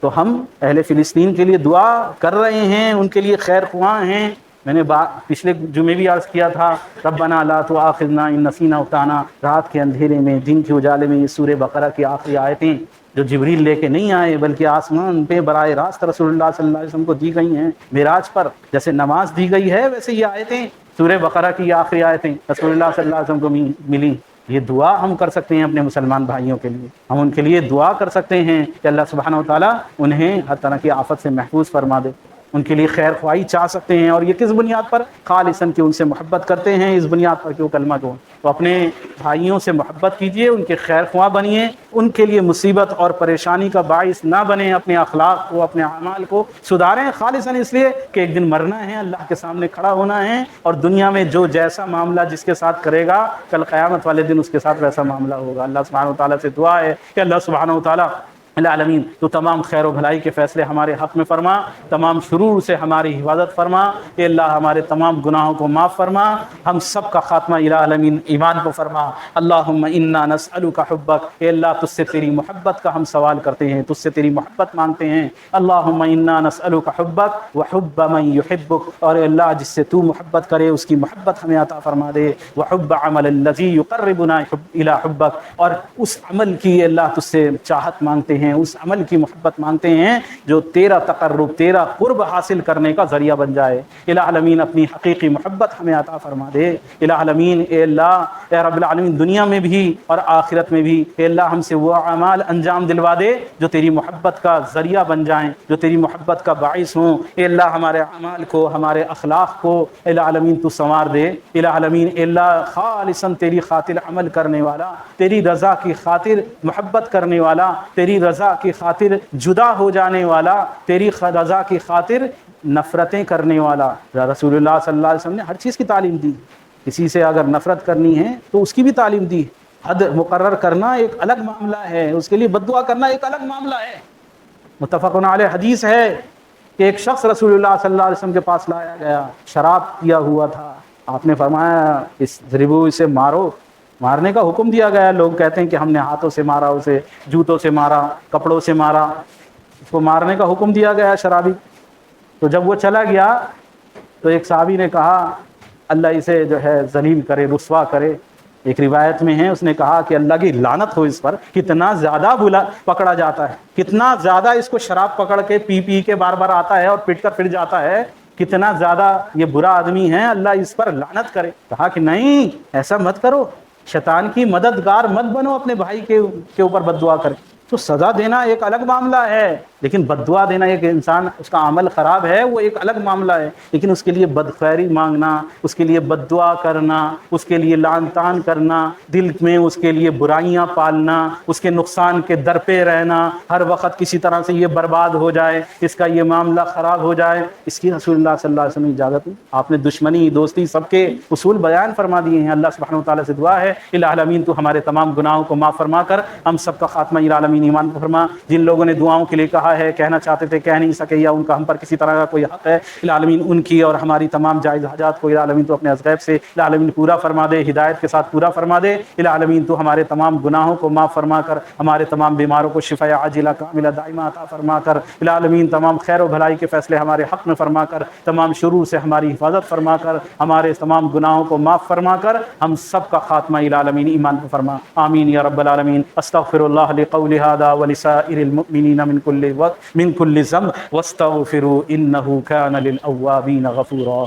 تو ہم اہل فلسطین کے لیے دعا کر رہے ہیں، ان کے لیے خیر خواہ ہیں. میں نے پچھلے جمعے بھی عرض کیا تھا، ربنا لا تؤاخذنا ان نسینا او اخطانا. رات کے اندھیرے میں، دن کے اجالے میں یہ سورہ بقرہ کی آخری آیتیں جو جبریل لے کے نہیں آئے بلکہ آسمان پہ براہ راست رسول اللہ صلی اللہ علیہ وسلم کو دی گئی ہیں معراج پر. جیسے نماز دی گئی ہے ویسے یہ آیتیں، سورہ بقرہ کی آخری آیتیں رسول اللہ صلی اللہ علیہ وسلم کو ملی. یہ دعا ہم کر سکتے ہیں اپنے مسلمان بھائیوں کے لیے. ہم ان کے لیے دعا کر سکتے ہیں کہ اللہ سبحانہ و تعالیٰ انہیں ہر طرح کی آفت سے محفوظ فرما دے. ان کے لیے خیر خواہی چاہ سکتے ہیں، اور یہ کس بنیاد پر؟ خالصاً کہ ان سے محبت کرتے ہیں، اس بنیاد پر کہ وہ کلمہ گو. تو اپنے بھائیوں سے محبت کیجئے، ان کے خیر خواہ بنیے، ان کے لیے مصیبت اور پریشانی کا باعث نہ بنیں. اپنے اخلاق کو، اپنے اعمال کو سدھاریں خالصاً اس لیے کہ ایک دن مرنا ہے، اللہ کے سامنے کھڑا ہونا ہے، اور دنیا میں جو جیسا معاملہ جس کے ساتھ کرے گا کل قیامت والے دن اس کے ساتھ ویسا معاملہ ہوگا. اللہ سبحانہ و تعالیٰ سے دعا ہے کہ اللہ سبحانہ و تعالیٰ العالمین تو تمام خیر و بھلائی کے فیصلے ہمارے حق میں فرما، تمام شرور سے ہماری حفاظت فرما. اے اللہ ہمارے تمام گناہوں کو معاف فرما، ہم سب کا خاتمہ العالمین ایمان کو فرما. اللہم انا نسألک حبک، اے اللہ تجھ سے تیری محبت کا ہم سوال کرتے ہیں، تجھ سے تیری محبت مانگتے ہیں. اللہم انا نسألک حبک وحب من یحبک، اور اے اللہ جس سے تو محبت کرے اس کی محبت ہمیں عطا فرما دے. وحب عمل الذی یقربنا الی حبک، اور اس عمل کی اے اللہ تجھ سے چاہت مانگتے ہیں، اس عمل کی محبت مانگتے ہیں جو تیرا تقرب، تیرا قرب حاصل کرنے کا ذریعہ بن جائے. العالمین اپنی حقیقی محبت ہمیں عطا فرما دے. العالمین اے اللہ، اے رب العالمین دنیا میں بھی اور آخرت میں بھی اے اللہ ہم سے وہ اعمال انجام دلوا دے جو تیری محبت کا ذریعہ بن جائیں، جو تیری محبت کا باعث ہوں. اے اللہ ہمارے اعمال کو، ہمارے اخلاق کو العالمین تو سنوار دے. العالمین اے اللہ خالصاً تیری خاطر عمل کرنے والا، تیری رضا کی خاطر محبت کرنے والا، تیری رضا کی خاطر جدا ہو جانے والا، تیری رضا کی خاطر نفرتیں کرنے والا. رسول اللہ صلی اللہ علیہ وسلم نے ہر چیز کی تعلیم دی. کسی سے اگر نفرت کرنی ہے تو اس کی بھی تعلیم دی. حد مقرر کرنا ایک الگ معاملہ ہے، اس کے لیے بد دعا کرنا ایک الگ معاملہ ہے. متفق علیہ حدیث ہے کہ ایک شخص رسول اللہ صلی اللہ علیہ وسلم کے پاس لایا گیا، شراب کیا ہوا تھا. آپ نے فرمایا اس ضربو، اسے مارو. مارنے کا حکم دیا گیا. لوگ کہتے ہیں کہ ہم نے ہاتھوں سے مارا، اسے جوتوں سے مارا، کپڑوں سے مارا. اس کو مارنے کا حکم دیا گیا شرابی. تو جب وہ چلا گیا تو ایک صحابی نے کہا اللہ اسے جو ہے ذلیل کرے، رسوا کرے. ایک روایت میں ہے اس نے کہا کہ اللہ کی لعنت ہو اس پر، کتنا زیادہ پکڑا جاتا ہے، کتنا زیادہ اس کو شراب پکڑ کے پی کے بار بار آتا ہے اور پٹ کر پھر جاتا ہے، کتنا زیادہ یہ برا آدمی ہے، اللہ اس پر لعنت کرے. کہا کہ نہیں ایسا مت کرو، شیطان کی مددگار مت بنو اپنے بھائی کے اوپر بد دعا کر. تو سزا دینا ایک الگ معاملہ ہے، لیکن بد دعا دینا، ایک انسان اس کا عمل خراب ہے وہ ایک الگ معاملہ ہے، لیکن اس کے لیے بدخیری مانگنا، اس کے لیے بد دعا کرنا، اس کے لیے لعن طعن کرنا، دل میں اس کے لیے برائیاں پالنا، اس کے نقصان کے در پہ رہنا، ہر وقت کسی طرح سے یہ برباد ہو جائے، اس کا یہ معاملہ خراب ہو جائے، اس کی رسول اللہ صلی اللہ علیہ وسلم اجازت نہیں. آپ نے دشمنی دوستی سب کے اصول بیان فرما دیے ہیں. اللہ سبحانہ وتعالیٰ سے دعا ہے الہ العالمین تو ہمارے تمام گناہوں کو معاف فرما کر ہم سب کا خاتمہ الہ العالمین ایمان کو فرما. جن لوگوں نے دعاؤں کے لیے کہا ہے، کہنا چاہتے تھے کہہ نہیں سکے، یا ان کا ہم پر کسی طرح کا کوئی حق ہے، الہ العالمین ان کی اور ہماری تمام جائز حاجات کو الہ العالمین تو اپنے غیب سے الہ العالمین پورا فرما دے، ہدایت کے ساتھ پورا فرما دے. الہ العالمین تو ہمارے تمام گناہوں کو معاف فرما کر ہمارے تمام بیماروں کو شفا عاجلہ کاملہ دائمہ عطا فرما کر الہ العالمین تمام خیر و بھلائی کے فیصلے ہمارے حق میں فرما کر تمام شرور سے ہماری حفاظت فرما کر ہمارے تمام گناہوں کو معاف فرما کر ہم سب کا خاتمہ الہ العالمین ایمان کو فرما. آمین یا رب العالمین. استغفر اللہ لقول هذا ولسائر المؤمنین من كل وقت من كل ذنب واستغفروا انه كان للأوابین غفورا.